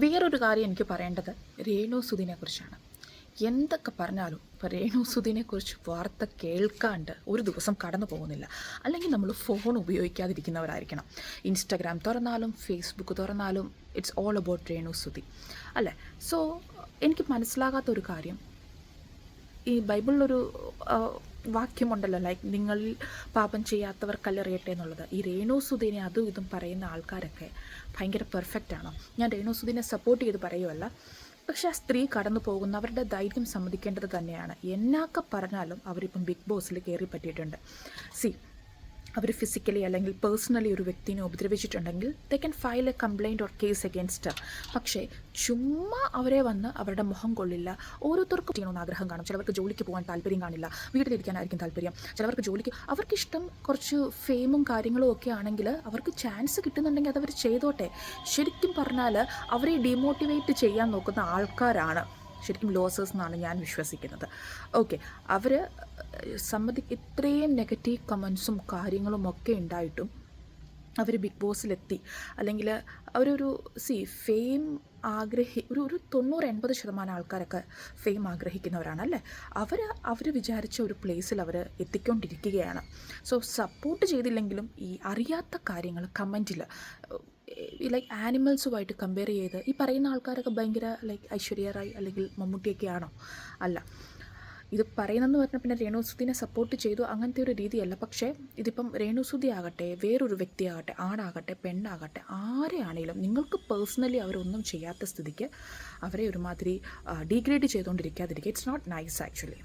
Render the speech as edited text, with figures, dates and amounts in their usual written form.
വേറൊരു കാര്യം എനിക്ക് പറയേണ്ടത് രേണു സുധിനെ കുറിച്ചാണ്. എന്തൊക്കെ പറഞ്ഞാലും ഇപ്പോൾ രേണു സുധിനെ കുറിച്ച് വാർത്ത കേൾക്കാണ്ട് ഒരു ദിവസം കടന്നു പോകുന്നില്ല. അല്ലെങ്കിൽ നമ്മൾ ഫോൺ ഉപയോഗിക്കാതിരിക്കുന്നവരായിരിക്കണം. ഇൻസ്റ്റഗ്രാം തുറന്നാലും ഫേസ്ബുക്ക് തുറന്നാലും it's all about Renu Sudhi അല്ലേ. സോ എനിക്ക് മനസ്സിലാകാത്തൊരു കാര്യം, ഈ ബൈബിളിലൊരു വാക്യമുണ്ടല്ലോ, ലൈക്ക് നിങ്ങളിൽ പാപം ചെയ്യാത്തവർ കല്ലെറിയട്ടെ എന്നുള്ളത്. ഈ രേണു സുധീനെ അതും ഇതും പറയുന്ന ആൾക്കാരൊക്കെ ഭയങ്കര പെർഫെക്റ്റ് ആണോ? ഞാൻ രേണു സുധീനെ സപ്പോർട്ട് ചെയ്ത് പറയുമല്ല, പക്ഷെ ആ സ്ത്രീ കടന്നു പോകുന്ന അവരുടെ ധൈര്യം സമ്മതിക്കേണ്ടത് തന്നെയാണ്. എന്നൊക്കെ പറഞ്ഞാലും അവരിപ്പം ബിഗ് ബോസിൽ കയറി പറ്റിയിട്ടുണ്ട്. സി, അവർ ഫിസിക്കലി അല്ലെങ്കിൽ പേഴ്സണലി ഒരു വ്യക്തിനെ ഉപദ്രവിച്ചിട്ടുണ്ടെങ്കിൽ they can file a complaint or case against. പക്ഷേ ചുമ്മാ അവരെ വന്ന് അവരുടെ മുഖം കൊള്ളില്ല. ഓരോരുത്തർക്കും ചെയ്യണമെന്ന് ആഗ്രഹം കാണും. ചിലവർക്ക് ജോലിക്ക് പോകാൻ താല്പര്യം കാണില്ല, വീട്ടിലിരിക്കാനായിരിക്കും താല്പര്യം. ചിലവർക്ക് ജോലിക്ക് അവർക്കിഷ്ടം കുറച്ച് ഫെയിമും കാര്യങ്ങളും ഒക്കെ ആണെങ്കിൽ അവർക്ക് ചാൻസ് കിട്ടുന്നുണ്ടെങ്കിൽ അതവർ ചെയ്തോട്ടെ. ശരിക്കും പറഞ്ഞാൽ അവരെ ഡിമോട്ടിവേറ്റ് ചെയ്യാൻ നോക്കുന്ന ആൾക്കാരാണ് ശരിക്കും ലോസേഴ്സ് എന്നാണ് ഞാൻ വിശ്വസിക്കുന്നത്. ഓക്കെ, അവർ ഇത്രയും നെഗറ്റീവ് കമൻസും കാര്യങ്ങളും ഒക്കെ ഉണ്ടായിട്ടും അവർ ബിഗ് ബോസിലെത്തി. അല്ലെങ്കിൽ അവരൊരു ഫെയിം ഒരു 90-80% ആൾക്കാരൊക്കെ ഫെയിം ആഗ്രഹിക്കുന്നവരാണ് അല്ലേ. അവർ വിചാരിച്ച ഒരു പ്ലേസിൽ അവർ എത്തിക്കൊണ്ടിരിക്കുകയാണ്. സോ സപ്പോർട്ട് ചെയ്തില്ലെങ്കിലും ഈ അറിയാത്ത കാര്യങ്ങൾ കമൻറ്റിൽ ലൈക്ക് ആനിമൽസുമായിട്ട് കമ്പയർ ചെയ്ത് ഈ പറയുന്ന ആൾക്കാരൊക്കെ ഭയങ്കര ലൈക്ക് ഐശ്വര്യ റായ് അല്ലെങ്കിൽ മമ്മൂട്ടിയൊക്കെയാണോ? അല്ല. ഇത് പറയുന്നതെന്ന് പറഞ്ഞാൽ പിന്നെ രേണു സുധിനെ സപ്പോർട്ട് ചെയ്തു അങ്ങനത്തെ ഒരു രീതിയല്ല. പക്ഷേ ഇതിപ്പം രേണു സുധി ആകട്ടെ, വേറൊരു വ്യക്തിയാകട്ടെ, ആണാകട്ടെ, പെണ്ണാകട്ടെ, ആരെയാണെങ്കിലും നിങ്ങൾക്ക് പേഴ്സണലി അവരൊന്നും ചെയ്യാത്ത സ്ഥിതിക്ക് അവരെ ഒരുമാതിരി ഡീഗ്രേഡ് ചെയ്തുകൊണ്ടിരിക്കാതിരിക്കുക. It's not nice actually.